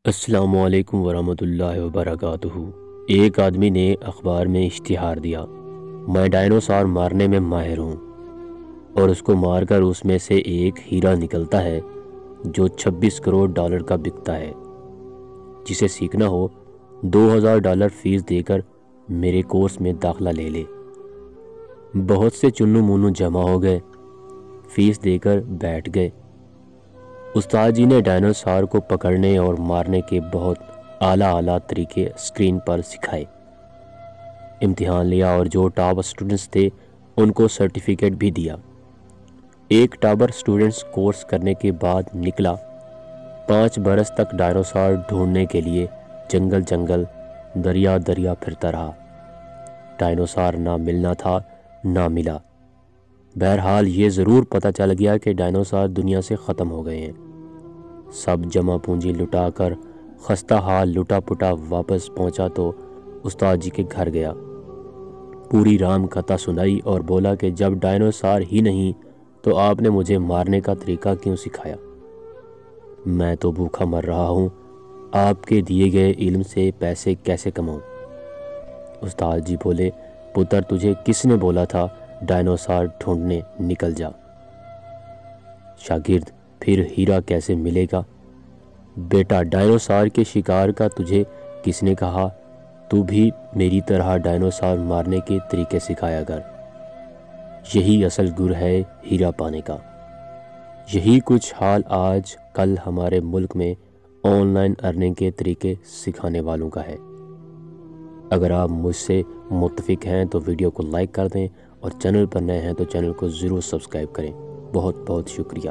السلام علیکم ورحمۃ اللہ وبرکاتہ۔ ایک آدمی نے اخبار میں اشتہار دیا، میں ڈائنوسار مارنے میں ماہر ہوں، اور اس کو مار کر اس میں سے ایک ہیرا نکلتا ہے جو 26 کروڑ ڈالر کا بکتا ہے۔ جسے سیکھنا ہو $2000 فیس دے کر میرے کورس میں داخلہ لے لے۔ بہت سے چنو منو جمع ہو گئے، فیس دے کر بیٹھ گئے۔ استاد جی نے ڈائنوسار کو پکڑنے اور مارنے کے بہت اعلیٰ طریقے اسکرین پر سکھائے۔ امتحان لیا اور جو ٹاپ اسٹوڈنٹس تھے ان کو سرٹیفکیٹ بھی دیا۔ ایک ٹاپر اسٹوڈنٹس کورس کرنے کے بعد نکلا، 5 برس تک ڈائنوسار ڈھونڈنے کے لیے جنگل دریا پھرتا رہا۔ ڈائنوسار نہ ملنا تھا نہ ملا۔ بہرحال یہ ضرور پتہ چل گیا کہ ڈائنوسار دنیا سے ختم ہو گئے ہیں۔ سب جمع پونجی لٹا کر خستہ حال لٹا پٹا واپس پہنچا تو استاد جی کے گھر گیا، پوری رام کتھا سنائی اور بولا کہ جب ڈائنوسار ہی نہیں تو آپ نے مجھے مارنے کا طریقہ کیوں سکھایا؟ میں تو بھوکا مر رہا ہوں، آپ کے دیے گئے علم سے پیسے کیسے کماؤں؟ استاد جی بولے، پتر تجھے کس نے بولا تھا ڈائنوسار ڈھونڈنے نکل جا؟ شاگرد، پھر ہیرا کیسے ملے گا؟ بیٹا، ڈائنوسار کے شکار کا تجھے کس نے کہا؟ تو بھی میری طرح ڈائنوسار مارنے کے طریقے سکھایا کر۔ یہی اصل گر ہے ہیرا پانے کا۔ یہی کچھ حال آج کل ہمارے ملک میں آن لائن ارننگ کے طریقے سکھانے والوں کا ہے۔ اگر آپ مجھ سے متفق ہیں تو ویڈیو کو لائک کر دیں، اور چینل پر نئے ہیں تو چینل کو ضرور سبسکرائب کریں۔ بہت بہت شکریہ۔